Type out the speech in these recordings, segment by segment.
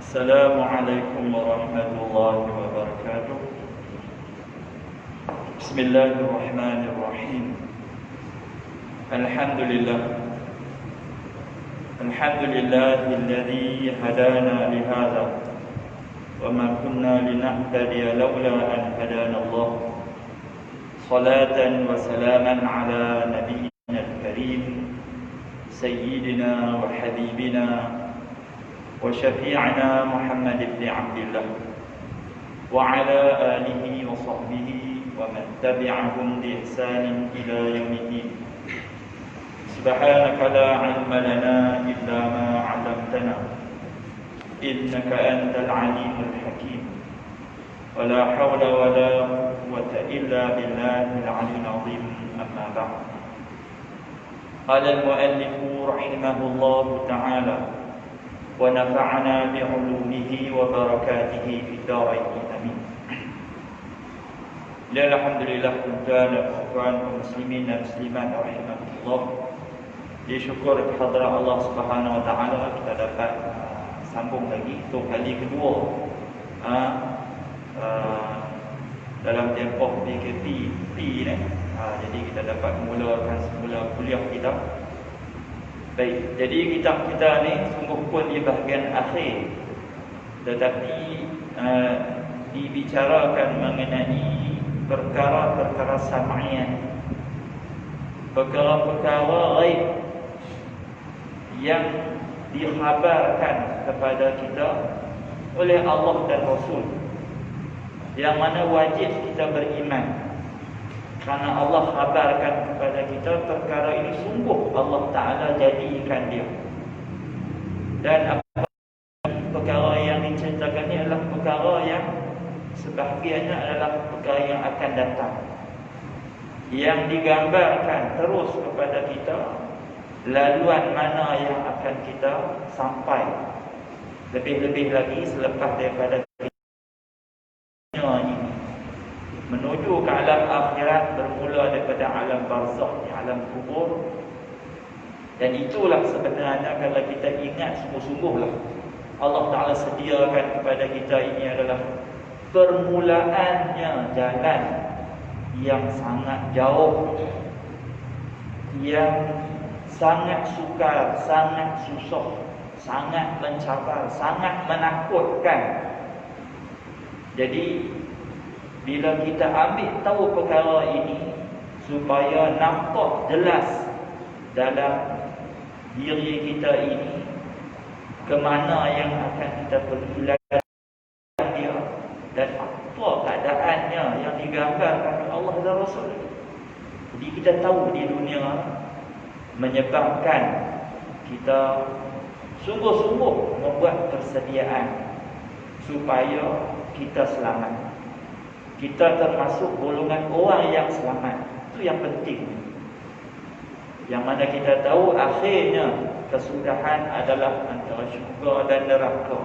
Assalamualaikum warahmatullahi wabarakatuh. Bismillahirrahmanirrahim. Alhamdulillahilladzi hadana lihadza wa ma kunna linahtadiya laula an hadana Allah. Salatan wa salaman ala nabiyyina al-karim sayyidina wa habibina وشفيعنا محمد بن عبد الله وعلى آله وصحبه ومن تبعهم بإحسان إلى يوم الدين. سبحانك لا علم لنا إلا ما علمتنا إنك أنت العليم الحكيم ولا حول ولا قوة إلا بالله العلي العظيم. أما بعد، قال المؤلف رحمه الله تعالى ونفعنا بعلومه وبركاته في الدارين آمين. Alhamdulillah, tuan-tuan dan puan muslimin dan muslimat rahimahullah. Disyukur kehadrat Allah Subhanahu wa taala kita dapat sambung lagi untuk kali kedua dalam tempoh PKP ni. Jadi kita dapat memulakan semula kuliah kita. Baik, jadi kitab kita ni sungguh pun di bahagian akhir, tetapi dibicarakan mengenai perkara-perkara sam'iyah, perkara-perkara ghaib yang dikhabarkan kepada kita oleh Allah dan Rasul, yang mana wajib kita beriman. Karena Allah khabarkan kepada kita perkara ini sungguh Allah Ta'ala jadikan dia. Dan perkara yang diceritakan ini adalah perkara yang sebahagiannya adalah perkara yang akan datang, yang digambarkan terus kepada kita laluan mana yang akan kita sampai. Lebih-lebih lagi selepas daripada menuju ke alam akhirat, bermula daripada alam barzakh, alam kubur. Dan itulah sebenarnya kalau kita ingat sungguh-sungguhlah, Allah Ta'ala sediakan kepada kita ini adalah permulaannya jalan yang sangat jauh, yang sangat sukar, sangat susah, sangat mencabar, sangat menakutkan. Jadi bila kita ambil tahu perkara ini, supaya nampak jelas dalam diri kita ini ke mana yang akan kita pergi dia, dan apa keadaannya yang digambarkan oleh Allah dan Rasul. Jadi kita tahu di dunia menyebabkan kita sungguh-sungguh membuat persediaan supaya kita selamat. Kita termasuk golongan orang yang selamat. Itu yang penting. Yang mana kita tahu akhirnya kesudahan adalah antara syurga dan neraka.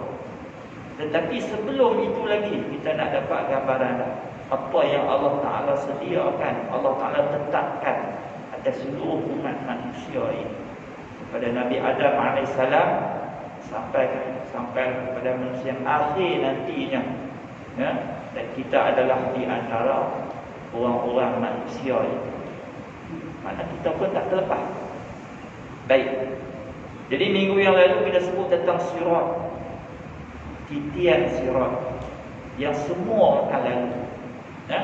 Tetapi sebelum itu lagi kita nak dapat gambaran apa yang Allah Ta'ala sediakan, Allah Ta'ala tetapkan atas seluruh umat manusia ini, kepada Nabi Adam AS sampai kepada manusia yang akhir nantinya, ya? Dan kita adalah di antara orang-orang manusia ini, mana kita pun tak terlepas. Baik, jadi minggu yang lalu kita sebut tentang sirat, titian sirat yang semua akan lalu, ya?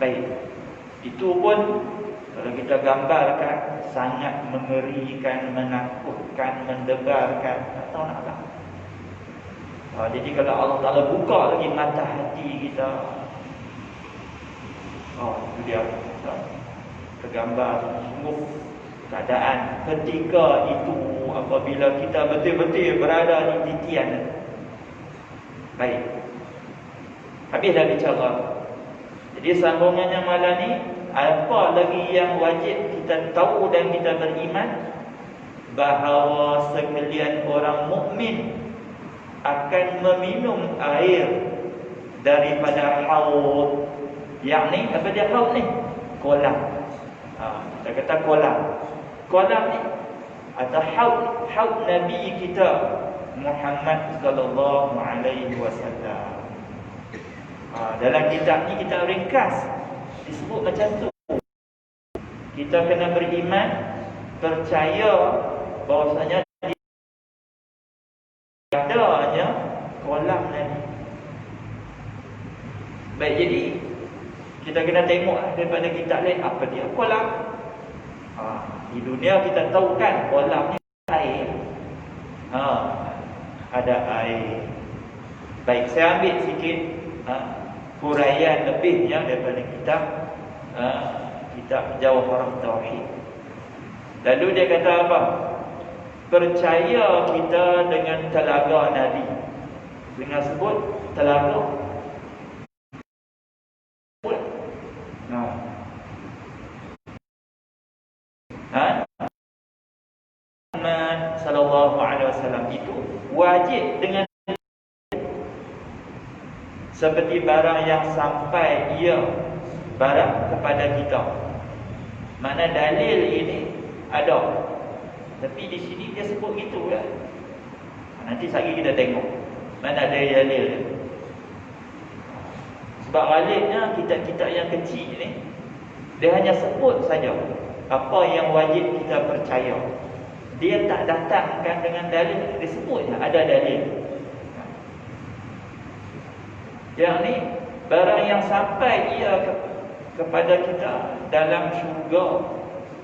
Baik, itu pun kalau kita gambarkan sangat mengerikan, menakutkan, mendebarkan, tak tahu nak apa. Jadi kalau Allah Ta'ala buka lagi mata hati kita, itu dia tergambar sungguh keadaan ketika itu apabila kita betul-betul berada di titian. Baik, habis dah bicara. Jadi sambungannya malam ni, apa lagi yang wajib kita tahu dan kita beriman? Bahawa sekalian orang mukmin akan meminum air daripada haud. Yang ni apa dia haud ni? Kolam. Kita kata kolam. Kolam ni atau haud Nabi kita Muhammad sallallahu alaihi wasallam. Dalam kitab ni kita ringkas disebut macam tu. Kita kena beriman, percaya bahawasanya adanya kolam Nabi. Baik, jadi kita kena tengok daripada kitab lain apa dia kolam. Di dunia kita tahu kan kolam ni air. Ada air. Baik, saya ambil sikit huraian lebihnya daripada kitab Jawharut Tauhid. Lalu dia kata apa? Percaya kita dengan telaga Nabi. Dengan sebut telaga. Muhammad sallallahu alaihi wasallam itu wajib dengan seperti barang yang sampai ia barang kepada kita. Mana dalil ini ada. Tapi di sini dia sebut gitu kan. Nanti sekali kita tengok mana ada dalil dia. Sebab ghalibnya kitab-kitab yang kecil ni dia hanya sebut saja apa yang wajib kita percaya. Dia tak datangkan dengan dalil, dia sebutnya ada dalil. Yang ni barang yang sampai ia kepada kita dalam syurga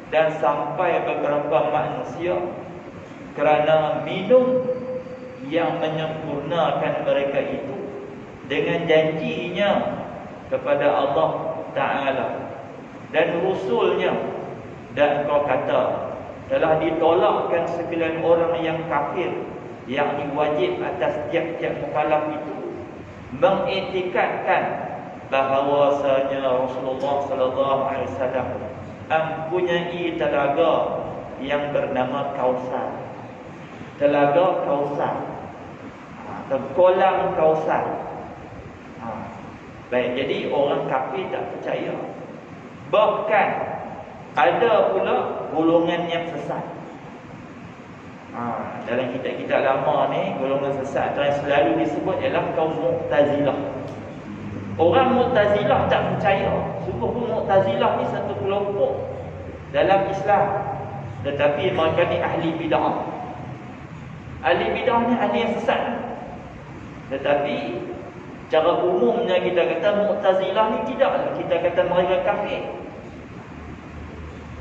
dan sampai beberapa manusia kerana minum yang menyempurnakan mereka itu dengan janjinya kepada Allah Ta'ala dan Rasulnya, dan kau kata telah ditolakkan sekalian orang yang kafir yang diwajib atas tiap-tiap mukallaf itu mengiktikadkan bahawasanya Rasulullah sallallahu alaihi wasallam mempunyai telaga yang bernama Kausar. Telaga Kausar atau kolam Kausar. Baik, jadi orang kafir tak percaya. Bahkan ada pula golongan yang sesat. Dalam kitab-kitab lama ni, golongan sesat yang selalu disebut ialah kaum Mu'tazilah. Orang Mu'tazilah tak percaya. Sungguh Mu'tazilah ni satu kelompok dalam Islam, tetapi mereka ni ahli bid'ah. Ahli bid'ah ni ahli yang sesat. Tetapi cara umumnya kita kata Mu'tazilah ni tidaklah kita kata mereka kafir.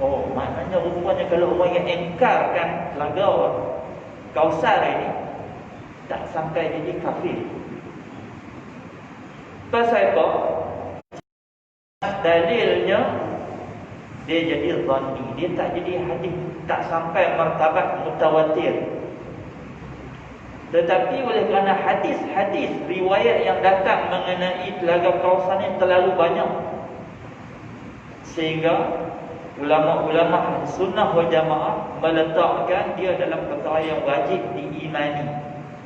Maknanya rupanya kalau orang yang engkarkan telaga Kausar ini tak sampai jadi kafir. Pasal apa? Dalilnya dia jadi zanni, dia tak jadi hadis, tak sampai martabat mutawatir. Tetapi oleh kerana hadis-hadis riwayat yang datang mengenai telaga Kausar ini terlalu banyak, sehingga ulama-ulama sunnah wal jamaah meletakkan dia dalam perkara yang wajib diimani,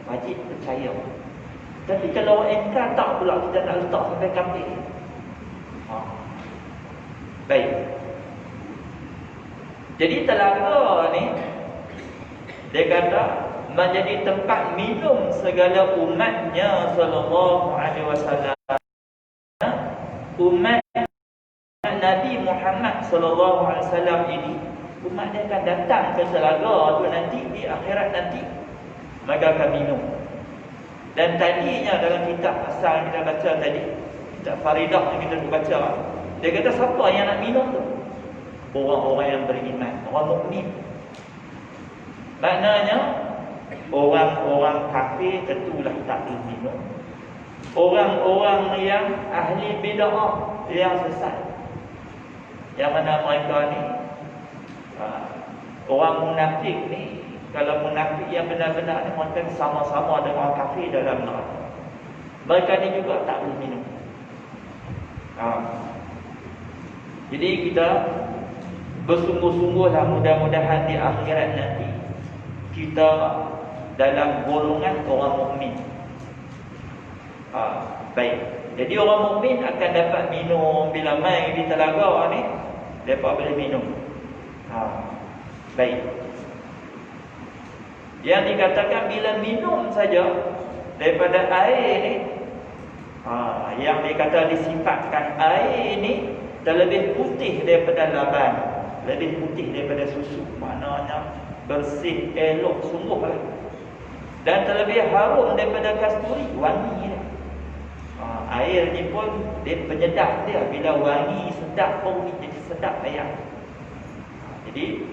wajib percaya. Tapi kalau engkar tak pula, kita nak letak sampai kafir. Baik. Jadi telaga ni dia kata menjadi tempat minum segala umatnya sallallahu alaihi wasallam. Umat Nabi Muhammad sallallahu alaihi wasallam ini, umat dia akan datang ke telaga tu nanti di akhirat nanti, maka akan minum. Dan tadinya dalam kitab asal yang kita baca tadi, kitab Faridah yang kita baca, dia kata siapa yang nak minum tu? Orang-orang yang beriman, orang mukmin. Maknanya orang-orang kafir tentulah tak boleh minum. Orang-orang yang ahli bid'ah, yang sesat, yang mana mereka ni orang munafik ni, kalau munafik yang benar-benar ni mereka sama-sama dengan orang kafir dalam neraka. Mereka ni juga tak boleh minum. Jadi kita bersungguh-sungguhlah, mudah-mudahan di akhirat nanti kita dalam golongan orang mukmin. Baik. Jadi orang mukmin akan dapat minum bila mai di telaga ni, dapat boleh minum. Baik. Yang dikatakan bila minum saja daripada air ni, yang dikata disifatkan air ni terlebih putih daripada laban, lebih putih daripada susu. Maknanya bersih, elok sungguh lah. Dan terlebih harum daripada kasturi, wangi dia. Air ni pun dia penyedap dia. Bila wangi, sedap pun jadi sedap ayam. Jadi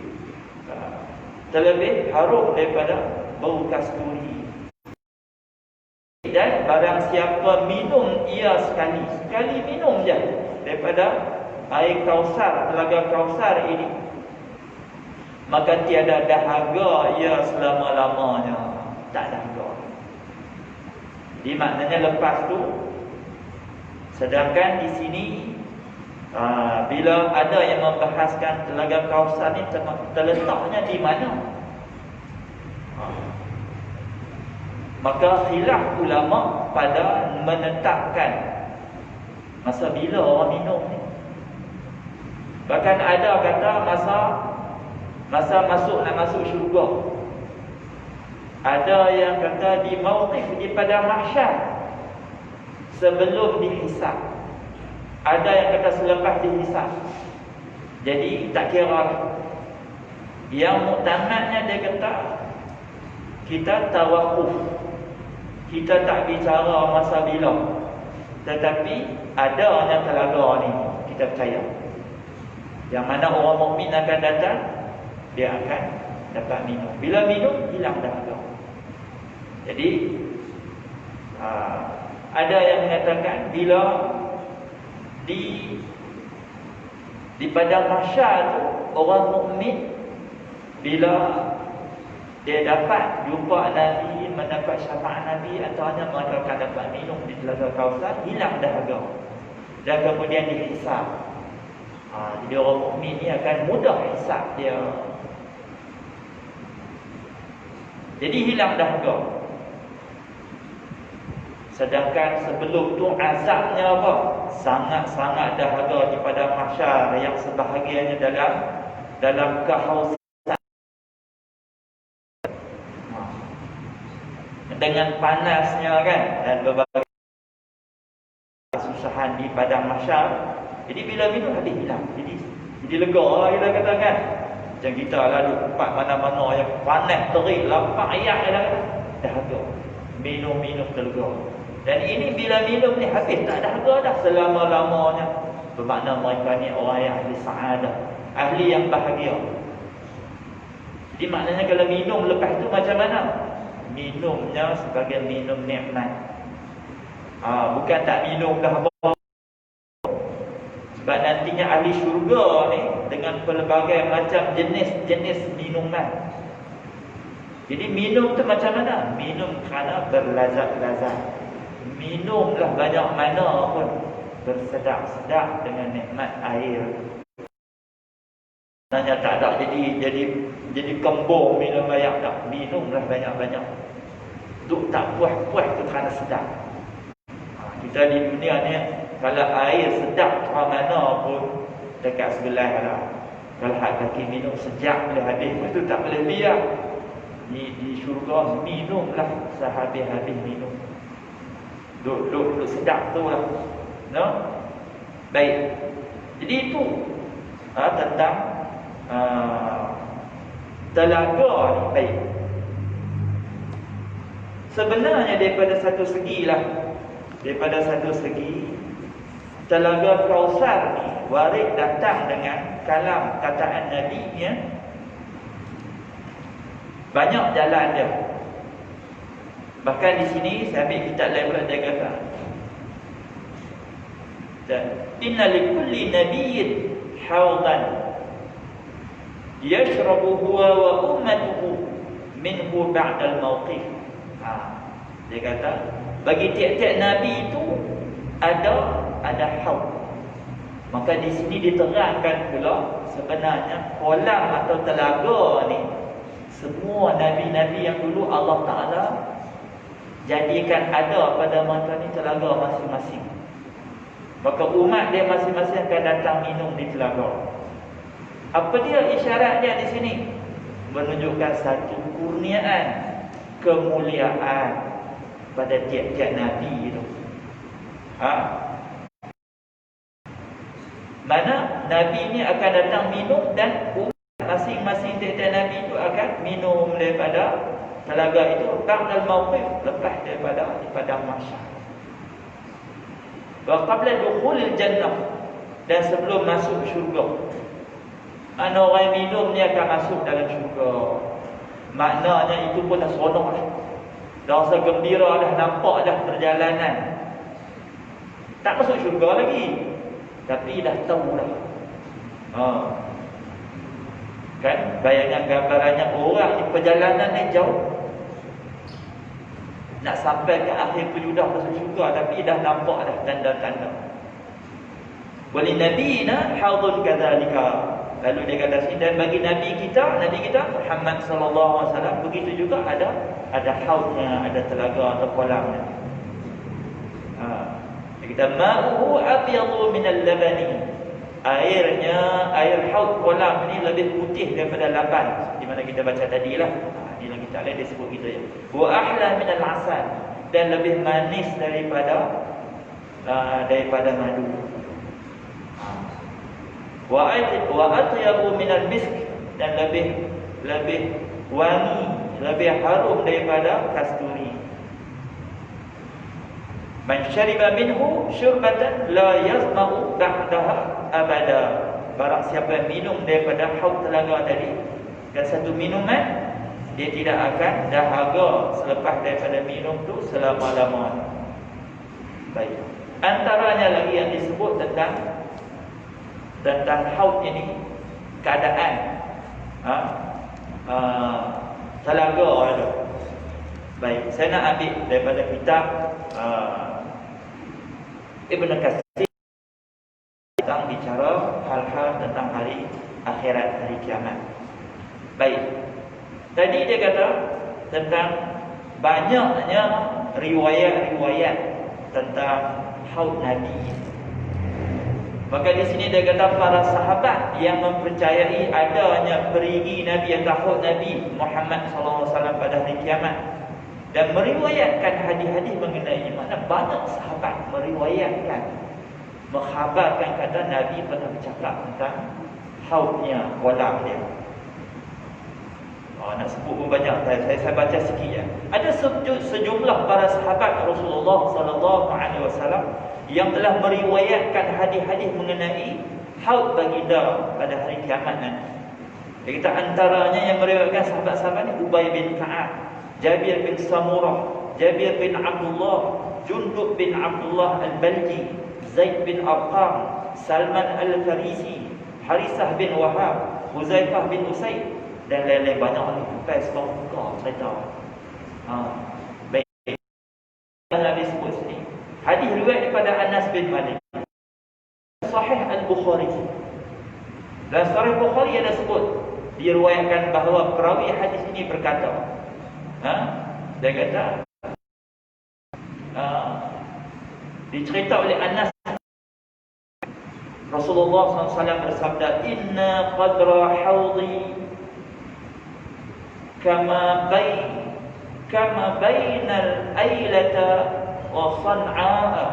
terlebih harum daripada bau kasturi. Dan barang siapa minum ia sekali minum je daripada air Kausar, telaga Kausar ini, maka tiada dahaga ia selama-lamanya. Tak dahaga. Jadi maknanya lepas tu, sedangkan di sini bila ada yang membahaskan telaga Kausar ni terletaknya di mana, maka khilaf ulama pada menetapkan masa bila orang minum ni. Bahkan ada kata masa nak masuk syurga. Ada yang kata di mauqif, di padang mahsyar, sebelum dihisab. Ada yang kata selepas dihisab. Jadi tak kira lah. Yang muktamadnya dia kata kita tawakuf, kita tak bicara masa bila, tetapi adanya telaga ni kita percaya. Yang mana orang mukmin akan datang, dia akan dapat minum. Bila minum, hilang dahaga. Jadi ada yang mengatakan bila di padang mahsyar tu, orang mukmin bila dia dapat jumpa Nabi, mendapat syafaat Nabi, antaranya mereka akan dapat minum di telaga Kausar, hilang dahaga. Dan kemudian dihisab. Jadi orang mukmin ni akan mudah hisab dia. Jadi hilang dahaga. Sedangkan sebelum tu azabnya apa? Sangat-sangat dahaga di padang mahsyar, yang sebahagiannya dalam kehausan, dengan panasnya kan, dan berbagai kesusahan di padang mahsyar. Jadi bila minum habis hilang. Jadi lega lah kita katakan. Macam kita lalu tempat mana-mana yang panas, terik, lapar, ayak dahaga. Minum terlega. Dan ini bila minum ni habis, tak dahaga dah selama-lamanya. Bermakna mereka ni orang yang ahli sa'adah, ahli yang bahagia. Jadi maknanya kalau minum lepas tu macam mana? Minumnya sebagai minum nikmat. Bukan tak minum dah. Sebab nantinya ahli syurga ni dengan pelbagai macam jenis-jenis minuman. Jadi minum tu macam mana? Minum kerana berlazat-lazat. Minumlah banyak mana pun bersedap-sedap dengan nikmat air. Nanya tak ada jadi kembung minum banyak tak. Minumlah banyak-banyak. Duk tak puas-puas tu kerana sedap. Kita di dunia ni kalau air sedap macam mana pun dekat sebelah lah. Kalau hak kaki minum sejak boleh habis, lepas tu tak boleh biar. Di syurga minumlah sehabis-habis minum. Duk sedap tu lah. No? Baik. Jadi itu tentang telaga ni. Baik. Sebenarnya daripada satu segi telaga Kausar ni warid datang dengan kalam kataan Nabi ya. Banyak jalan dia. Bahkan di sini saya ambil kitab lain pula, dia kata inna likulli nabiyyin hawdan yashrabu huwa wa ummatuhu minhu ba'da al-mawqif. Dia kata bagi tiap-tiap nabi itu ada haud. Maka di sini diterangkan pula sebenarnya kolam atau telaga ni semua nabi-nabi yang dulu Allah Ta'ala jadikan ada pada mereka ni telaga masing-masing. Maka umat dia masing-masing akan datang minum di telaga. Apa dia isyarat dia di sini? Menunjukkan satu kurniaan kemuliaan pada tiap-tiap nabi itu. Mana nabi ni akan datang minum, dan masing-masing tiap-tiap nabi itu akan minum daripada telaga itu ba'dal mawqif, lepas daripada di padang mahsyar. Wa qabla dukhulil jannah, dan sebelum masuk syurga. Mana orang minum ni akan masuk dalam syurga. Maknanya itu pun dah seronok lah. Dah rasa gembira dah, nampak dah perjalanan. Tak masuk syurga lagi, tapi dah tahu dah. Kan bayangan gambarannya orang di perjalanan ni jauh, nak sampai ke akhir perjudah masuk syurga, tapi dah nampak dah tanda-tanda. Wali nabiyina haudun kadzalika. Lalu dia kata sini, dan bagi nabi kita Muhammad sallallahu alaihi wasallam begitu juga ada haudnya, ada telaga atau kolamnya. Kita ma'uhu abyadu minal labani. Air haud kolam ni lebih putih daripada laban, di mana kita baca tadilah. Ini lagi tak lain dia sebut kita ya. Wa ahla minal asal, dan lebih manis daripada madu. Wa atyabu minal misk, dan lebih wangi, lebih harum daripada kasturi. Man syariba minhu syurbatan la yazma'u ba'daha abada. Barang siapa yang minum daripada haud telaga tadi, dan satu minuman, dia tidak akan dahaga selepas daripada minum tu selama-lamanya. Baik. Antaranya lagi yang disebut tentang haud ini, keadaan telaga itu. Baik, saya nak ambil daripada kitab Ibn Katsir tentang bicara hal-hal tentang hari akhirat, hari kiamat. Baik. Tadi dia kata tentang banyaknya riwayat-riwayat tentang haud Nabi. Maka di sini dia kata para sahabat yang mempercayai adanya perigi Nabi atau haud Nabi Muhammad sallallahu alaihi wasallam pada hari kiamat, dan meriwayatkan hadis-hadis mengenainya. Mana banyak sahabat meriwayatkan, mengkhabarkan kata Nabi pernah bercakap tentang haudnya, kolam dia. Nak sebut pun banyak, saya baca sikit ya. Ada sejumlah para sahabat Rasulullah sallallahu alaihi wasallam yang telah meriwayatkan hadis-hadis mengenai haud baginda pada hari kiamat nanti. Kita antaranya yang meriwayatkan sahabat-sahabat ni Ubay bin Ka'ab, Jabir bin Samurah, Jabir bin Abdullah, Jundub bin Abdullah al-Balji, Zaid bin Arqam, Salman al-Farisi, Harisah bin Wahab, Huzaifah bin Usaid, dan lain-lain banyak ni. Sampai sebab buka cerita. Baik. Nabi sebut sini hadis riwayat daripada Anas bin Malik, Sahih Al-Bukhari. Dan Sahih Bukhari ada sebut, diriwayatkan bahawa perawi hadis ini berkata, dia kata, dicerita oleh Anas, Rasulullah SAW bersabda, inna qadra haudi kama bainal ailata wa san'a'a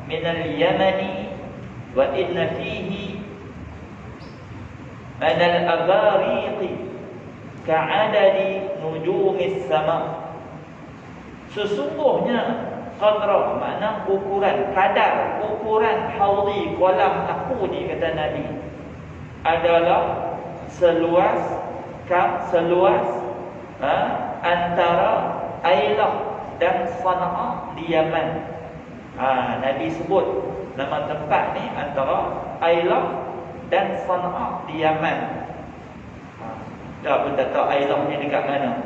minal yamani, wa inna fihi manal abariqi ka'adadi nujumis sama. Sesungguhnya qadra, makna ukuran, kadar, ukuran haudi, kolam aku ni, kata Nabi, adalah seluas antara Ailah dan Sana'a di Yaman. Nabi sebut nama tempat ni antara Ailah dan Sana'a di Yaman. Dah pun tak tahu Ailah ni dekat mana.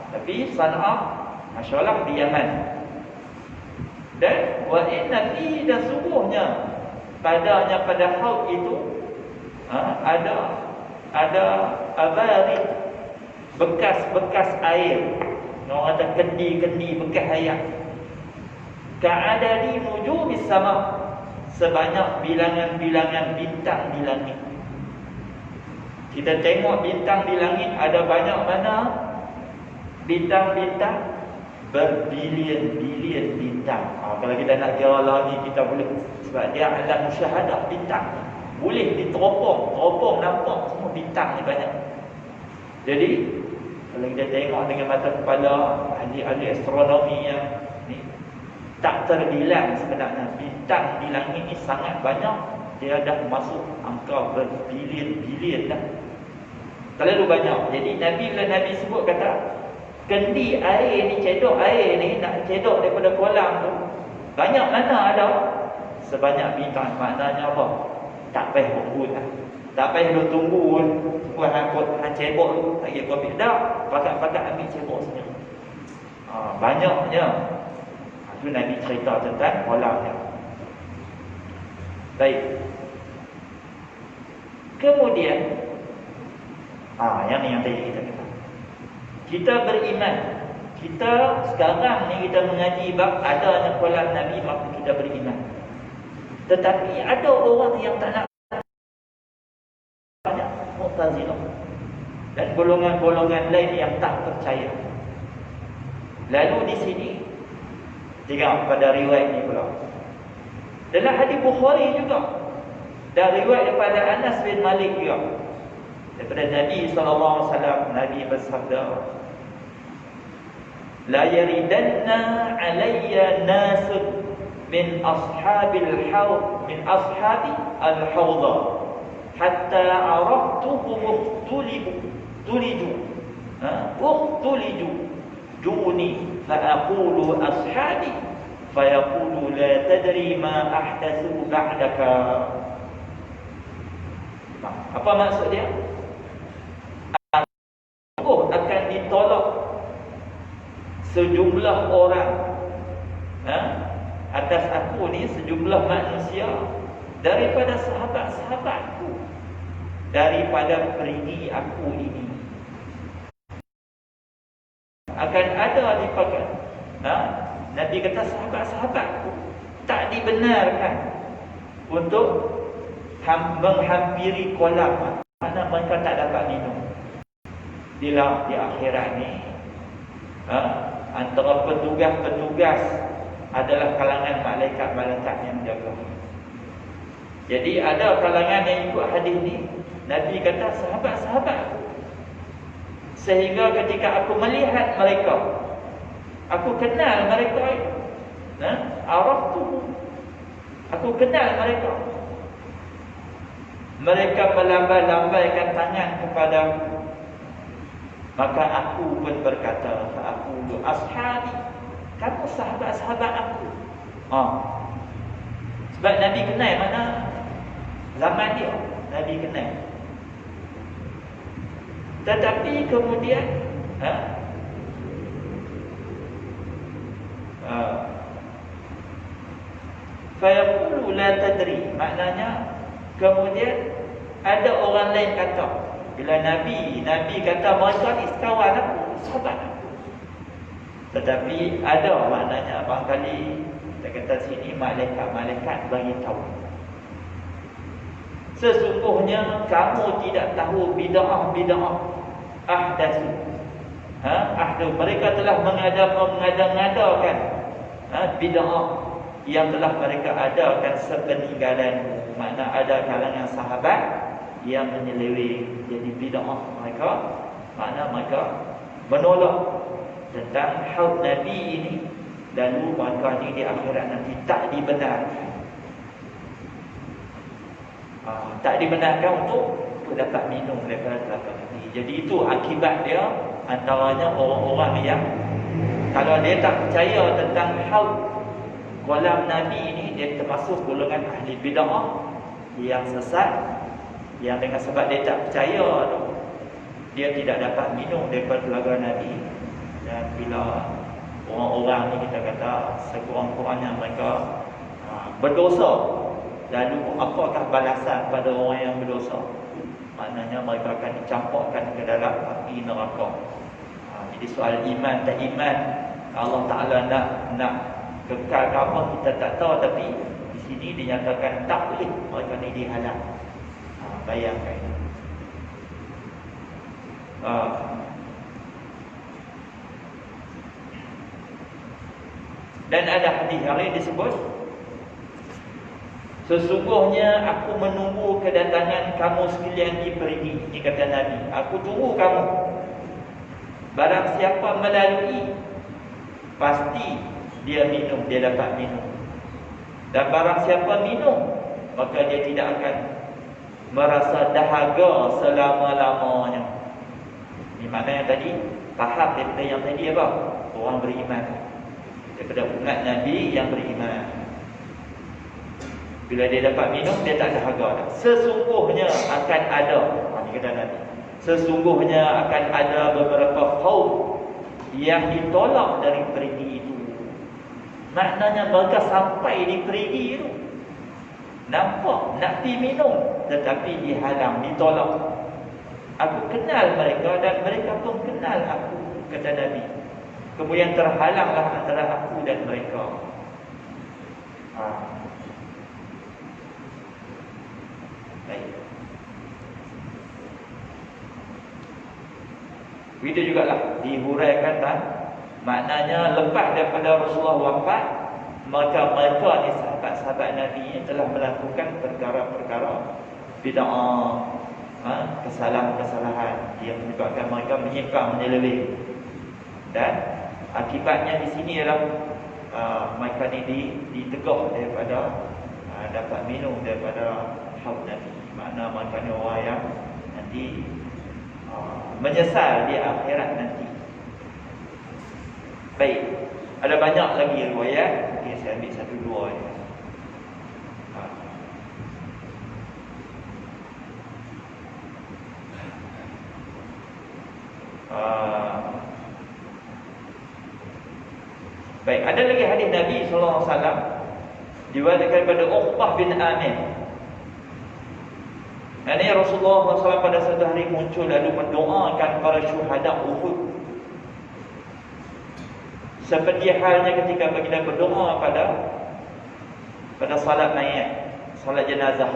Tapi Sana'a, masya-Allah, di Yaman. Dan wa inna fi, dan sungguhnya padanya pada haud itu ada abarik, bekas-bekas air. Orang ada kendi-kendi bekas air. Ka'adadi nujumis sama, sebanyak bilangan-bilangan bintang di langit. Kita tengok bintang di langit ada banyak mana? bintang-bintang berbilion-bilion bintang. Kalau kita nak kira lah ni kita boleh, sebab dia alam musyahadah bintang. Boleh diteropong nampak semua bintang ni banyak. Jadi kalau kita tengok dengan mata kepala ahli-ahli astronomi yang ni, tak terbilang sebenarnya bintang di langit ni sangat banyak. Dia dah masuk angka berbilion-bilion dah. Terlalu banyak. Jadi bila Nabi sebut kata kendi air ni, cedok air ni nak cedok daripada kolam tu, banyak mana ada sebanyak bintang. Maknanya apa? Tak payah tunggu lah. Tak payah duk tunggu buat hang cebok tak kira kopi dah, pakat-pakat ambil cebok sendiri. Banyaknya. Itu Nabi cerita tentang kolamnya. Baik. Kemudian yang tadi kita kata, kita beriman. Kita sekarang ni kita mengaji bab adanya kolam Nabi, maka kita beriman. Tetapi ada orang yang tak nak, banyak Mu'tazilah dan golongan-golongan lain yang tak percaya. Lalu di sini tengok pada riwayat ni pula. Dalam hadis Bukhari juga, dan riwayat daripada Anas bin Malik juga, daripada Nabi SAW, Nabi bersabda, la yaridanna alayya nasun min ashabil hawd, min ashabi al-hawda, hatta araftuhum ukhtuliju duni fa'aqulu ashabi fayaqulu la tadri ma ahdathu ba'daka. Apa maksud dia? Akan ditolak sejumlah orang atas aku ni, sejumlah manusia daripada sahabat-sahabatku, daripada perigi aku ini. Akan ada di pakai Nabi kata sahabat-sahabatku tak dibenarkan untuk menghampiri kolam, mana mereka tak dapat minum. Bila di akhirat ni antara petugas-petugas adalah kalangan malaikat-malaikat yang jaga. Jadi ada kalangan yang ikut hadis ni, Nabi kata sahabat-sahabat, sehingga ketika aku melihat mereka, aku kenal mereka, araftu, aku kenal mereka. Mereka melambai-lambaikan tangan kepadaku, maka aku pun berkata, aku ashabi, kamu sahabat-sahabat aku. Sebab Nabi kenal mana zaman dia, Nabi kenal. Tetapi kemudian fayaqulu la tadri, maknanya kemudian ada orang lain kata, bila Nabi kata mereka ni sekawan aku, sahabat aku. Tetapi ada maknanya barangkali kita kata sini malaikat-malaikat bagi tahu, sesungguhnya kamu tidak tahu bid'ah ahdatsu. Mereka telah mengada-ngadakan bid'ah yang telah mereka adakan sepeninggalan. Makna ada kalangan sahabat yang menyeleweng jadi bid'ah mereka, makna mereka menolak tentang haud Nabi ini, lalu mereka ni di akhirat nanti tak dibenarkan. Tak dibenarkan untuk dapat minum daripada telaga Nabi. Jadi itu akibat dia. Antaranya orang-orang yang kalau dia tak percaya tentang haud kolam Nabi ini, dia termasuk golongan ahli bid'ah yang sesat, yang dengan sebab dia tak percaya tu, dia tidak dapat minum daripada telaga Nabi. Dan bila orang-orang ni kita kata sekurang-kurangnya mereka berdosa, lalu apakah balasan pada orang yang berdosa? Maknanya mereka akan dicampakkan ke dalam api neraka. Jadi soal iman tak iman, Allah Ta'ala nak kekal ke apa kita tak tahu, tapi di sini dinyatakan tak boleh mereka ni dihalang. Bayangkan. Dan ada hadis yang lain disebut, sesungguhnya aku menunggu kedatangan kamu sekalian di perigi. Ini kata Nabi, aku tunggu kamu. Barang siapa melalui, pasti dia minum, dia dapat minum. Dan barang siapa minum, maka dia tidak akan merasa dahaga selama-lamanya. Ini makna yang tadi, tahap daripada yang tadi apa? Orang beriman, daripada umat Nabi yang beriman. Bila dia dapat minum, dia tak dahaga. Sesungguhnya akan ada, ini kata Nabi, sesungguhnya akan ada beberapa kaum yang ditolak dari perigi itu. Maknanya mereka sampai di perigi itu, nampak nak pergi minum, tetapi dihalang, ditolak. Aku kenal mereka dan mereka pun kenal aku, kata Nabi. Kemudian terhalanglah antara aku dan mereka. Baik. Begitu jugalah dihuraikan kan, maknanya lepas daripada Rasulullah wafat, maka mereka ni sahabat-sahabat Nabi yang telah melakukan perkara-perkara bid'ah, kesalahan-kesalahan yang menyebabkan mereka menyimpang, menyeleweng. Dan akibatnya di sini ialah mereka ni ditegur daripada dapat minum daripada haud Nabi. Makna mereka ni orang yang nanti menyesal di akhirat nanti. Baik, ada banyak lagi riwayat, mungkin saya ambil satu dua je. Baik, ada lagi hadis Nabi SAW diwarikan daripada Uqbah bin Amir. Ini Rasulullah SAW pada satu hari muncul lalu mendoakan para syuhada Uhud, seperti halnya ketika baginda berdoa pada salat mayat, salat jenazah.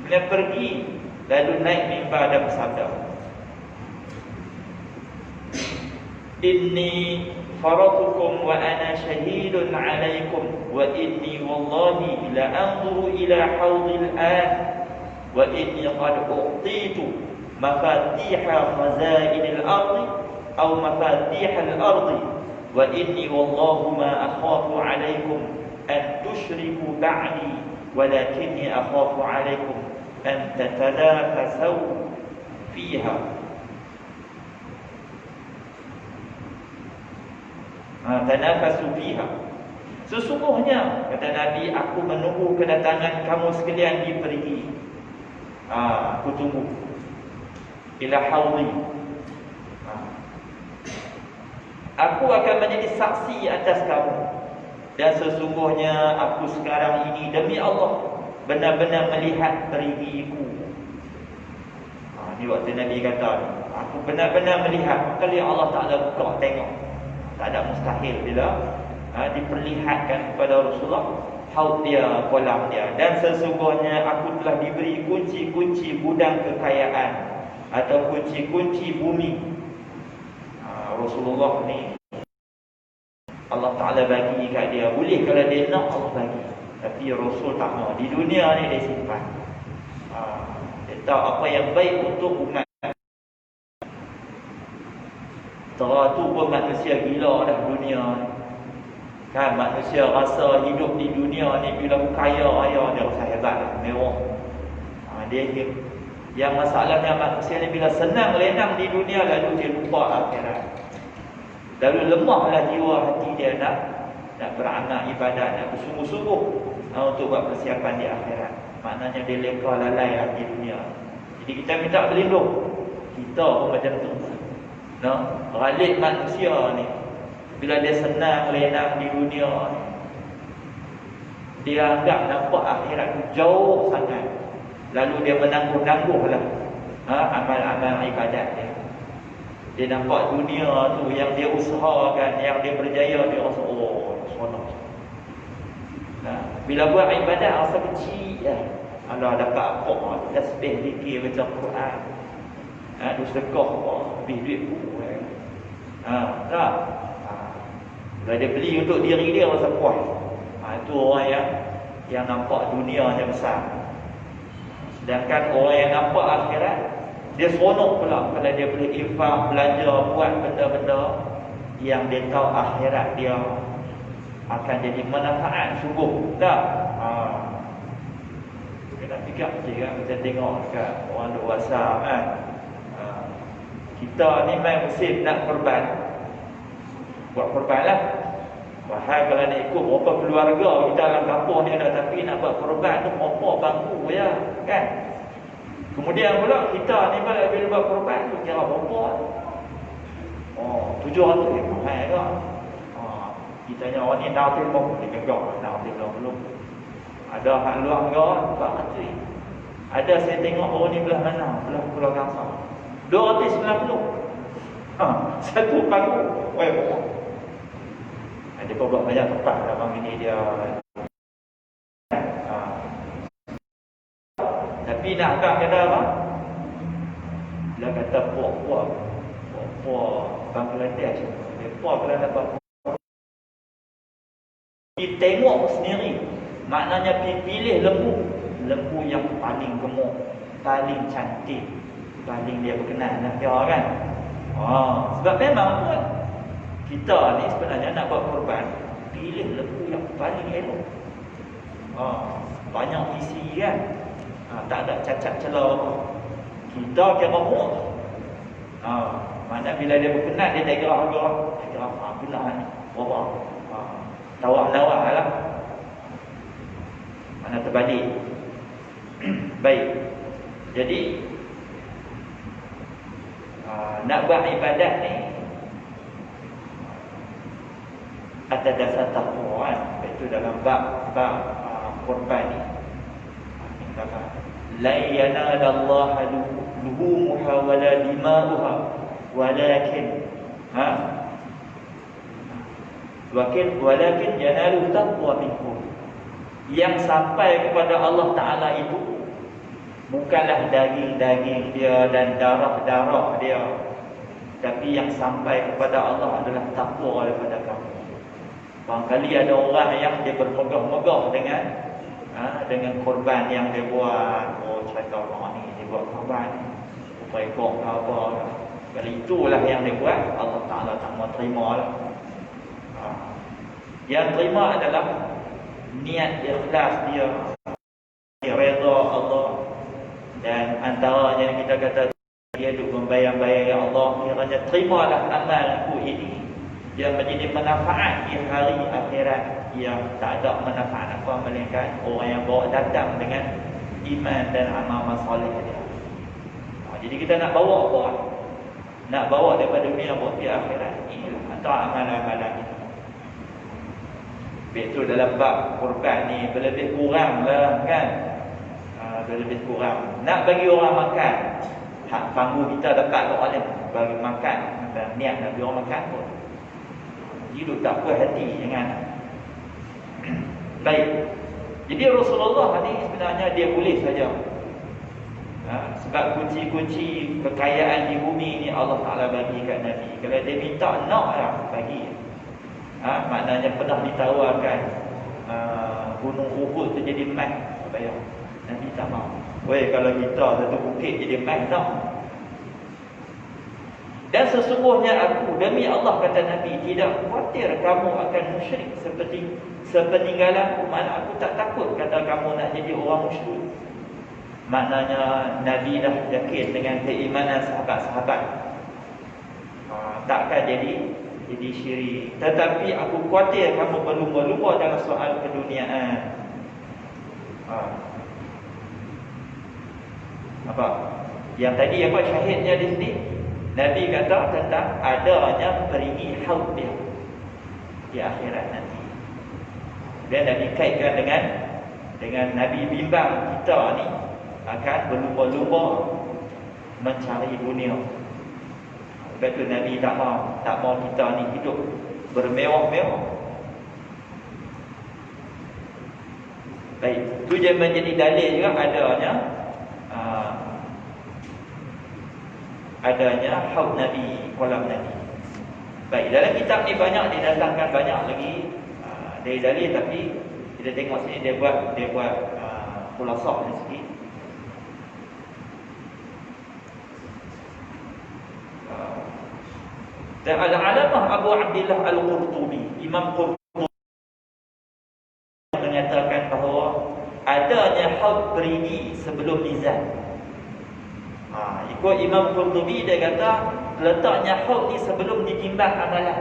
Bila pergi lalu naik mimbar dan bersabda, Inni faratukum wa ana syahidun alaikum wa inni wallahi la anzuru ila hawdil an wa inni qad u'titu mafatiha khazainil ardi aw mafatihal ardi wa inni wallahu ma akhafu alaikum an tushriku ba'di walakinni akhafu alaikum an tatanafasu fiha. Tanafasu fiha. Sesungguhnya, kata Nabi, aku menunggu kedatangan kamu sekalian di perigi. Aku tunggu ila haudi. Aku akan menjadi saksi atas kamu. Dan sesungguhnya aku sekarang ini demi Allah benar-benar melihat perigiku. Ini waktu Nabi kata, aku benar-benar melihat. Kali Allah Ta'ala buka tengok, tak ada mustahil bila diperlihatkan kepada Rasulullah haud dia, kolam dia. Dan sesungguhnya aku telah diberi kunci-kunci gudang kekayaan atau kunci-kunci bumi. Rasulullah ni Allah Ta'ala bagi kat dia. Boleh kalau dia nak Allah bagi, tapi Rasul tak mau. Di dunia ni dia simpan. Dia tahu apa yang baik untuk umat. Tu pun manusia gila dah dunia ni. Kan manusia rasa hidup di dunia ni bila kaya raya dia rasa hebat, mewah. Dia yang masalahnya manusia ni bila senang lenang di dunia lalu dia lupa akhirat. Lalu lemahlah jiwa hati dia nak beramal ibadat, nak bersungguh-sungguh untuk buat persiapan di akhirat. Maknanya dia leka lalai di dunia. Jadi kita minta berlindung. Kita pun macam tu. Ghalib manusia ni bila dia senang lenang di dunia ni, dia anggap nampak akhirat tu jauh sangat. Lalu dia menangguh-nangguhlah amal-amal ibadat dia. Dia nampak dunia tu yang dia usahakan, yang dia berjaya, dia rasa seronok. Bila buat ibadat rasa kecil ya. Allah dapat apa? Tasbih, zikir, baca Quran. Du sedekah apa? Habis duit pun. Kalau dia beli untuk diri dia rasa puas. Itu orang yang nampak dunia yang besar. Sedangkan orang yang nampak akhirat, dia seronok pula kalau dia boleh infak, belanja, buat benda-benda yang dia tahu akhirat dia akan jadi manfaat sungguh. Tak? Kita fikir je kan, kita tengok dekat orang dewasa kan. Kita ni main musim nak korban, buat korban lah. Wahai kalau nak ikut berapa keluarga kita dalam kampung ni ada, tapi nak buat korban tu berapa bangku ya kan. Kemudian pula kita ni bila buat korban tu kira berapa? 700 mahal kan. Kita ni orang ni dah tembok dia gegak, dah tembok belum. Ada hak luar enggak 400. Ada saya tengok orang ni belah mana? Belah Pulau Gangsar. 290. Satu bangku. Dia buat banyak tempat dalam ini dia. Tapi nak agak kata apa? Dia kata puak-puak Bangladesh. Dia puak kalau dapat. Ditengok sendiri. Maknanya pilih lembu yang paling gemuk, paling cantik, paling dia berkenan nak kira kan. Sebab memang pun kita ni sebenarnya nak buat korban, pilih lembu yang paling elok. Banyak isi kan. Tak ada cacat celah apa. Kita kira muat. Mana bila dia berkenan dia tak kira harga. Dia kira benar ni. Berapa? Tawar-tawar lah. Mana terbalik. Baik. Jadi nak buat ibadat ni atas dasar takwa kan. Itu dalam bab korban ni. La yanalallaha luhumuha wala dima'uha walakin walakin yanalu taqwa minkum. Yang sampai kepada Allah Ta'ala itu bukanlah daging-daging dia dan darah-darah dia, tapi yang sampai kepada Allah adalah takwa daripada kamu. Barangkali ada orang yang dia bermegah-megah dengan korban yang dia buat. Cerita orang ni dia buat korban ekor ke apa. Kalau itulah yang dia buat, Allah Ta'ala tak mau terima lah. Yang terima adalah niat ikhlas dia redha Allah. Dan antaranya yang kita kata dia duk membayang-bayang, ya Allah, kiranya terimalah amalku ini yang menjadi manfaat di hari akhirat, yang tak ada manfaat apa melainkan orang yang bawa datang dengan iman dan amal soleh dia. Jadi kita nak bawa apa? Nak bawa daripada dunia bawa ke akhirat. Inilah antara amalan-amalan kita. Betul dalam bab korban ni lebih kurang lah kan. Lebih kurang. Nak bagi orang makan, hak panggu kita dekat kat orang lain bagi makan, niat nak bagi orang makan pun. Hidup tak puas hati jangan. Baik. Jadi Rasulullah ni sebenarnya dia boleh saja. Sebab kunci-kunci kekayaan di bumi ni Allah Ta'ala bagi kat Nabi. Kalau dia minta nak lah bagi. Maknanya pernah ditawarkan gunung Uhud tu jadi emas, bayar. Nabi tak mau. Kalau kita satu bukit jadi emas tak. Dan sesungguhnya aku, demi Allah kata Nabi, tidak khawatir kamu akan musyrik seperti sepeninggalanku. Mana aku tak takut kata kamu nak jadi orang musyrik. Maknanya Nabi dah yakin dengan keimanan sahabat-sahabat. Takkan jadi syirik. Tetapi aku khawatir kamu berlumba-lumba dalam soal keduniaan. Apa? Yang tadi apa syahidnya di sini? Nabi kata tentang adanya peringi haud dia di akhirat nanti. Dan Nabi kaitkan dengan Nabi bimbang kita ni akan berlumba-lumba mencari dunia. Sebab tu Nabi tak mau kita ni hidup bermewah-mewah. Baik, tu je menjadi dalil juga adanya haud Nabi, kolam Nabi. Baik, dalam kitab ni banyak didatangkan banyak lagi dari dalil, tapi kita tengok sini dia buat khulasah ni sikit. Dan Al-Alamah Abu Abdillah Al-Qurtubi, Imam Qurtubi menyatakan bahawa adanya haud perigi sebelum mizan. Ikut Imam Qurtubi, dia kata letaknya haud ni sebelum ditimbang amalan.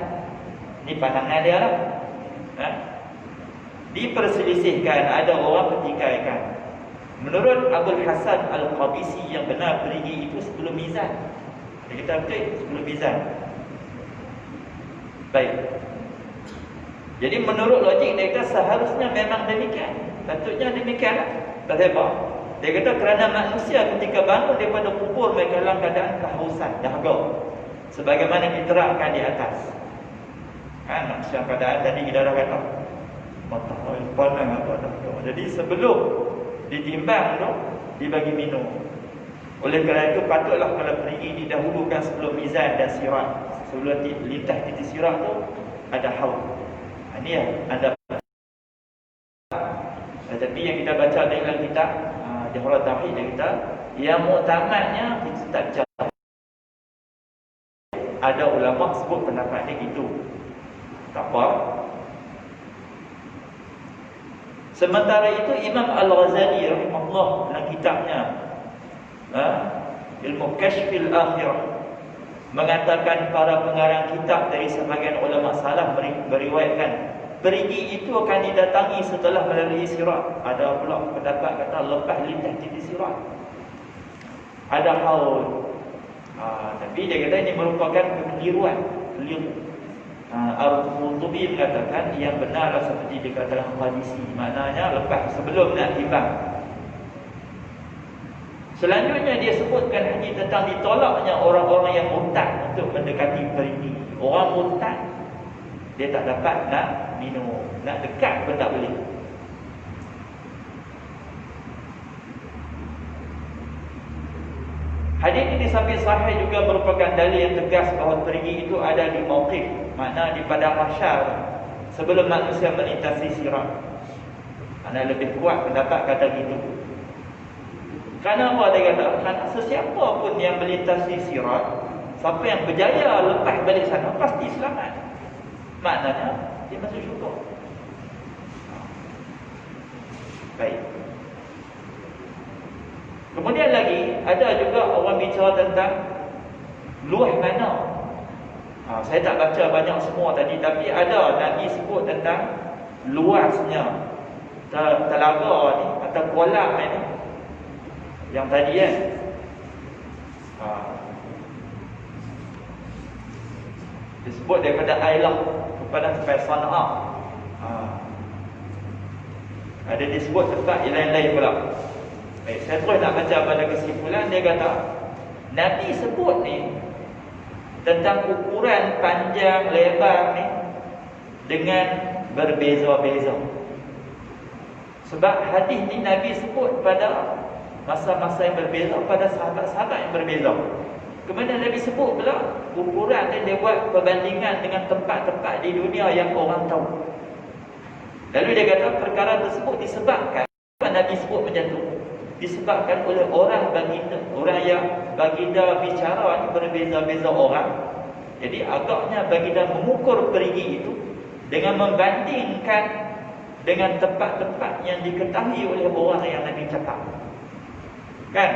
Ni pandangan dia lah. Diperselisihkan, ada orang pertikaikan. Menurut Abul Hasan Al-Qabisi yang benar perigi itu sebelum mizan. Dia kata betul sebelum mizan. Baik. Jadi menurut logik dia kata seharusnya memang demikian. Patutnya demikian. Sebab dia kata kerana manusia ketika bangun daripada kubur mereka dalam keadaan kehausan, dahaga. Sebagaimana diterangkan di atas. Manusia keadaan tadi kita dah kata mata panas atau dahaga. Jadi sebelum ditimbang tu dibagi minum. Oleh kerana itu patutlah kalau perigi didahulukan sebelum mizan dan sirat. Sebelum lintas titik sirat tu ada haud. Ini ya ada. Tetapi yang kita baca dalam kitab Jawharat Tauhid dia kata yang muktamadnya kita tak baca. Ada ulama sebut pendapat dia gitu. Tak apa. Sementara itu Imam Al-Ghazali rahimahullah dalam kitabnya Ilmu Kashfil Akhirah mengatakan para pengarang kitab dari sebahagian ulama salaf beriwayatkan perigi itu akan didatangi setelah melalui sirat. Ada pula pendapat kata lepas lintas titik sirat ada haud. Tapi dia kata ini merupakan kekeliruan. Al-Qurtubi mengatakan yang benar seperti dikatakan hadisi, maknanya lepas sebelum nak timbang. Selanjutnya dia sebutkan hadis tentang ditolaknya orang-orang yang murtad untuk mendekati perigi. Orang murtad dia tak dapat nak minum, nak dekat pun tak boleh. Hadis ini di samping sahih juga merupakan dalil yang tegas bahawa perigi itu ada di mauqif, makna di padang mahsyar sebelum manusia melintasi sirat. Ana lebih kuat pendapat kata gitu. Kerana apa dia kata? Kerana sesiapa pun yang melintasi sirat, siapa yang berjaya lepas balik sana pasti selamat. Maknanya dia masuk syurga. Baik. Kemudian lagi ada juga orang bicara tentang luah mana. Saya tak baca banyak semua tadi, tapi ada Nabi sebut tentang luasnya telaga ni atau kolam ni. Yang tadi kan disebut daripada Ailah kepada sampai Sana'a. Ada disebut tempat yang lain-lain pula. Baik, saya terus nak baca pada kesimpulan. Dia kata Nabi sebut ni tentang ukuran panjang lebar ni dengan berbeza-beza. Sebab hadis ni Nabi sebut pada masa-masa yang berbeza, pada sahabat-sahabat yang berbeza. Kemudian Nabi sebut pula ukuran dan dia buat perbandingan dengan tempat-tempat di dunia yang orang tahu. Lalu dia kata perkara tersebut disebabkan, Nabi sebut macam tu, disebabkan oleh orang baginda, orang yang baginda bicara ni berbeza-beza orang. Jadi agaknya baginda mengukur perigi itu dengan membandingkan dengan tempat-tempat yang diketahui oleh orang yang Nabi cakap. Kan?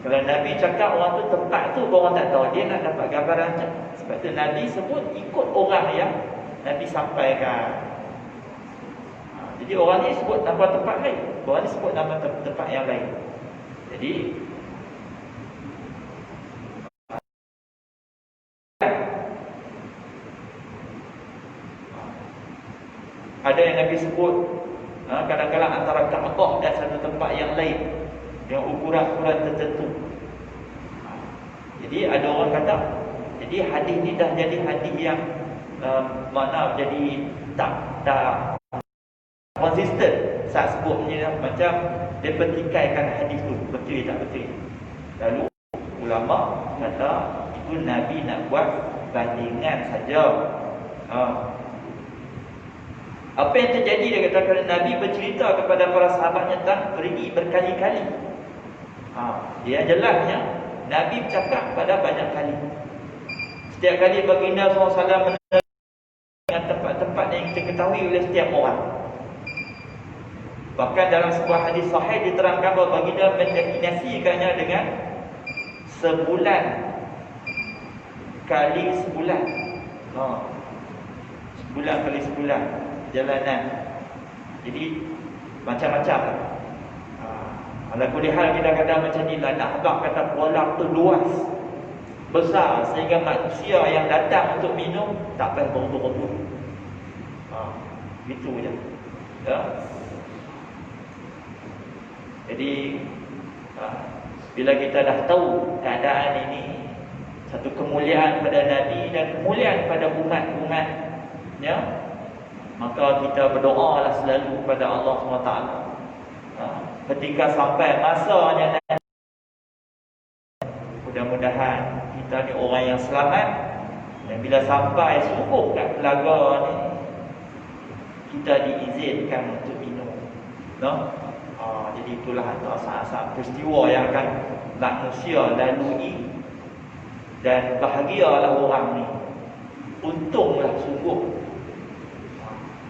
Kalau Nabi cakap orang tu tempat tu orang tak tahu, dia nak dapat gambaran macam. Sebab tu Nabi sebut ikut orang yang Nabi sampaikan. Jadi orang ni sebut nama tempat lain, orang ni sebut nama tempat yang lain. Jadi ada yang Nabi sebut kadang-kadang antara Ka'bah dan satu tempat yang lain yang ukuran-ukuran tertentu. Jadi ada orang kata, jadi hadis ni dah jadi hadis yang mana jadi tak konsisten saat sebutnya, macam dia pertikaikan hadis tu betul tak betul. Lalu ulama kata itu Nabi nak buat bandingan saja. Apa yang terjadi, dia katakan Nabi bercerita kepada para sahabatnya tentang pergi berkali-kali. Dia jelasnya Nabi bercakap pada banyak kali. Setiap kali baginda SAW dengan tempat-tempat yang kita ketahui oleh setiap orang. Bahkan dalam sebuah hadis sahih diterangkan bahawa baginda mendefinisikannya dengan sebulan kali sebulan. Sebulan kali sebulan perjalanan. Jadi macam-macam. Ala kulli hal kita kata macam ni lah, nak agak kata kolam tu luas, besar, sehingga manusia yang datang untuk minum tak payah berebut-rebut. Gitu je. Ya. Jadi bila kita dah tahu keadaan ini, satu kemuliaan pada Nabi dan kemuliaan pada umat-umatnya, maka kita berdoalah selalu kepada Allah SWT. Ketika sampai masanya nanti, mudah-mudahan kita ni orang yang selamat, dan bila sampai sungguh kat telaga ni, kita diizinkan untuk minum. Jadi itulah antara saat-saat peristiwa yang akan manusia lalui, dan bahagialah orang ni, untunglah sungguh.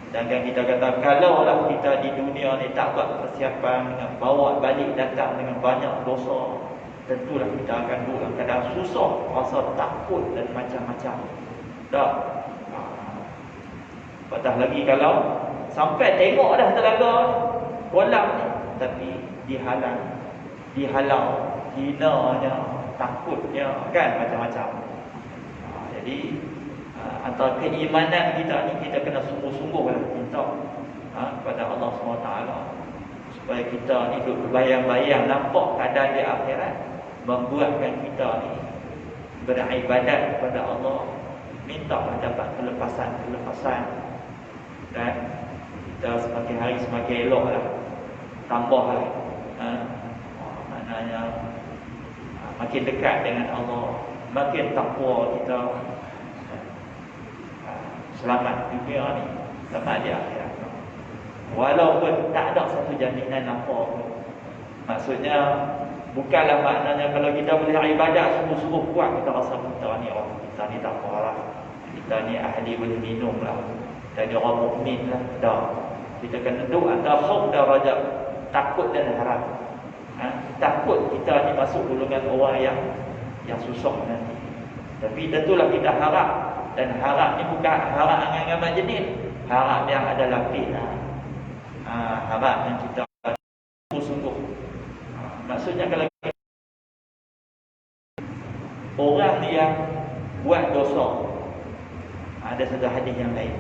Sedangkan kita kata, kalaulah kita di dunia ni tak buat persiapan dengan bawa balik datang dengan banyak dosa, tentulah kita akan duduk dalam keadaan susah, rasa takut dan macam-macam. Tak. Patah lagi kalau sampai tengok dah telaga kolam ni, tapi dihalau, hinanya, takutnya, kan, macam-macam. Jadi antara keimanan kita ni, kita kena sungguh-sungguhlah minta kepada Allah SWT supaya kita ni duduk berbayang-bayang nampak keadaan di akhirat, membuatkan kita ni beribadat kepada Allah, minta dapat kelepasan, dan kita semakin hari semakin elok lah, tambah lah, maknanya makin dekat dengan Allah, makin takwa kita, selamat dunia ni, selamat di akhirat. Walaupun tak ada satu jaminan apa pun. Maksudnya bukanlah maknanya kalau kita boleh ibadat sungguh-sungguh kuat, kita rasa kita ni orang, kita ni tak apalah, kita ni ahli boleh minum lah, kita ni orang mukmin lah. Tak. Kita kena duduk antara khauf darajat, takut dan harap. Takut kita ni masuk golongan orang yang susah nanti. Tapi tentulah kita harap. Dan harap ni bukan harap angan-angan jenis, harap yang ada lapis lah. Harap yang kita sungguh. Maksudnya kalau orang yang buat dosa, ada satu hadis yang lain.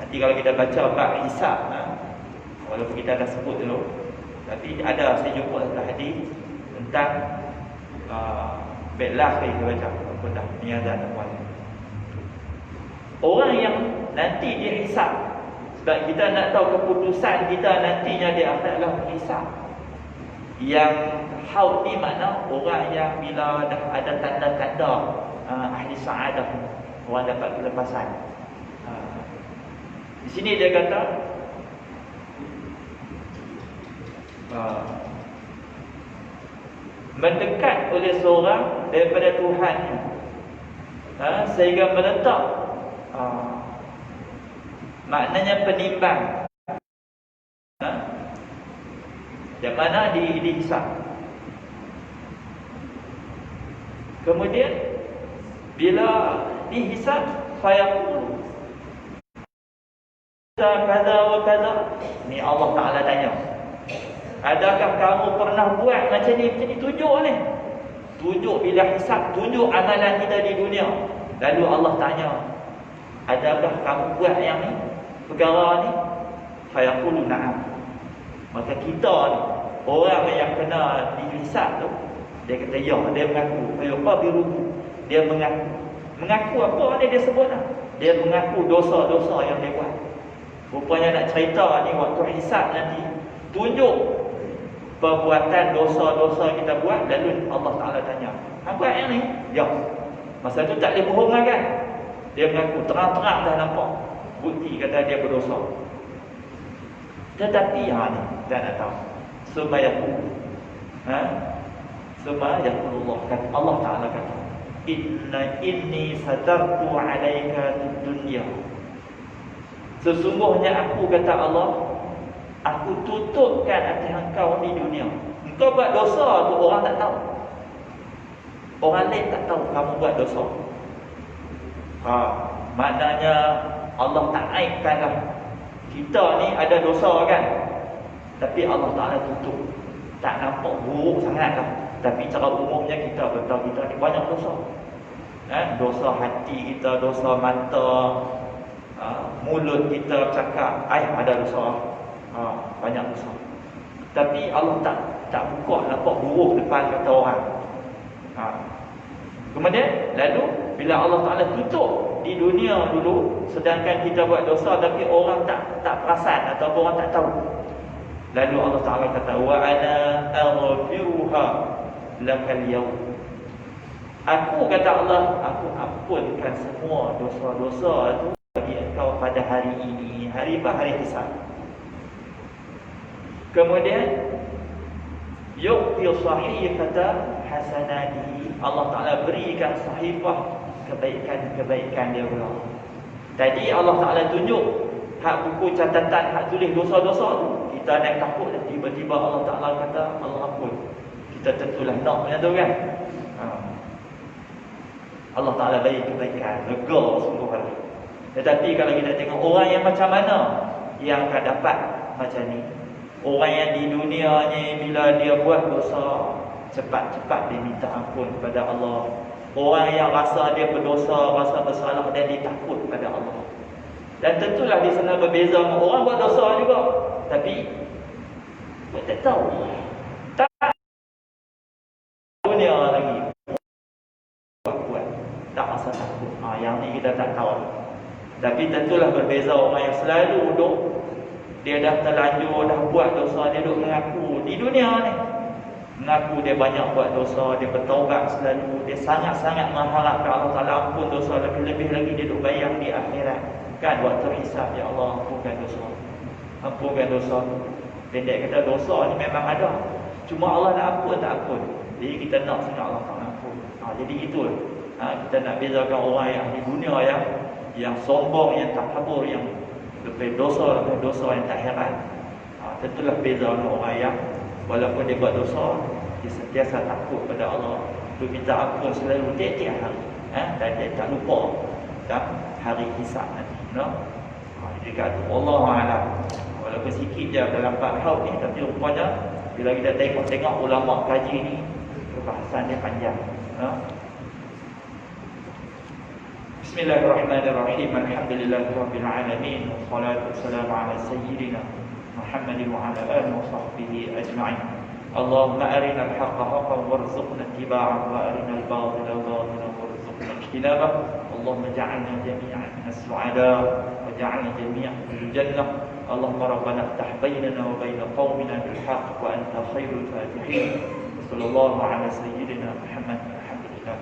Nanti kalau kita baca bab hisab, walaupun kita dah sebut dulu, tapi ada saya jumpa satu hadis tentang baiklah saya baca apa dah ni ada tuan. Orang yang nanti dia hisab, sebab kita nak tahu keputusan kita nantinya di akhirat adalah hisab. Yang haud ni makna orang yang bila dah ada tanda-tanda ahli sa'adah, orang dapat kelepasan. Di sini dia kata mendekat oleh seorang daripada Tuhan, sehingga meletak, maknanya penimbang, yang mana dihisab. Kemudian bila dihisab, fayaqulu kada wa kada, ni Allah Ta'ala tanya, adakah kamu pernah buat macam ni? Tunjuk ni, tunjuk bila hisab, tunjuk amalan kita di dunia. Lalu Allah tanya, adakah kamu buat yang ni, perkara ni? Fayaqulu na'am. Maka kita ni, orang yang kena dihisab tu, dia kata ya, dia mengaku. Apa biruhu? Dia mengaku. Mengaku apa ni dia sebut lah? Dia mengaku dosa-dosa yang dia buat. Rupanya nak cerita ni, waktu hisab nanti, tunjuk perbuatan dosa-dosa kita buat. Lalu Allah Ta'ala tanya, apa yang ni? Ya. Masa tu tak boleh bohong lah kan? Dia mengaku terang-terang dah nampak bukti kata dia berdosa. Tetapi ni kita nak tahu. Sumayaku. Sumayakullah kata Allah Taala kata, inni satartu 'alaika fid dunya. Sesungguhnya aku kata Allah, aku tutupkan atas engkau di dunia. Engkau buat dosa tu orang tak tahu. Orang lain tak tahu kamu buat dosa. Maknanya Allah tak aibkanlah. Kita ni ada dosa kan, tapi Allah Ta'ala tutup. Tak nampak buruk sangat lah. Tapi cara umumnya kita beritahu kita ni banyak dosa. Dosa hati kita, dosa mata, mulut kita cakap ada dosa. Banyak dosa. Tapi Allah tak buka nampak buruk depan kata orang. Kemudian lalu bila Allah Ta'ala tutup di dunia dulu, sedangkan kita buat dosa tapi orang tak perasan atau orang tak tahu, lalu Allah Ta'ala kata wa ana aghfiruha lakal yawm. Aku kata Allah, aku ampunkan semua dosa-dosa itu bagi engkau pada hari ini. Hari apa? Hari hisab. Kemudian yu'ti sahifata hasanati. Allah Ta'ala berikan sahifah kebaikan-kebaikan dia pula. Tadi Allah Ta'ala tunjuk hak buku catatan, hak tulis dosa-dosa tu. Kita nak takut tiba-tiba Allah Ta'ala kata Allah ampun. Kita tentulah nak macam tu kan. Allah Ta'ala bagi kebaikan, lega sungguh hati. Tetapi kalau kita tengok orang yang macam mana yang akan dapat macam ni, orang yang di dunia ni bila dia buat dosa, cepat-cepat dia minta ampun kepada Allah. Orang yang rasa dia berdosa, rasa bersalah dan dia takut kepada Allah. Dan tentulah di sana berbeza dengan orang buat dosa juga, tapi dia tak tahu. Tak dunia lagi buat, tak rasa takut. Yang ni kita tak tahu. Tapi tentulah berbeza orang yang selalu duduk, dia dah terlanjur, dah buat dosa, dia duduk mengaku di dunia ni, mengaku dia banyak buat dosa, dia bertaubat selalu, dia sangat-sangat mengharapkan Allah Ta'ala ampun dosa, lebih-lebih lagi dia duduk bayang di akhirat kan, waktu hisab, ya Allah ampunkan dosa, ampunkan dosa. Pendek kata dosa ni memang ada, cuma Allah nak ampun tak ampun. Jadi kita nak sangat Allah Ta'ala ampun. Jadi itulah kita nak bezakan orang yang di dunia yang sombong, yang takabur, yang lebih dosa yang tak heran. Tentulah beza dengan orang yang walaupun dia buat dosa, dia sentiasa takut pada Allah, dia minta ampun selalu tiap-tiap hari, dan dia tak lupa hari hisab nanti. Jadi kata Allah Alam, walaupun sikit je dalam bab haud ni, tapi rupanya bila kita tengok ulama kaji ni, perbahasan dia panjang. Bismillahirrahmanirrahim. Alhamdulillahirabbil alamin, wassalatu wassalamu ala sayyidina محمد وعلى آله وصحبه أجمعين. اللهم أرنا الحق حقا وارزقنا اتباعه، وأرنا الباطل باطلا وارزقنا اجتنابه. اللهم اجعلنا جميعا من السعداء، وجعلنا جميعا من الجنة. اللهم ربنا افتح بيننا وبين قومنا بالحق وأنت خير الفاتحين. صلى الله على سيدنا محمد. الحمد لله.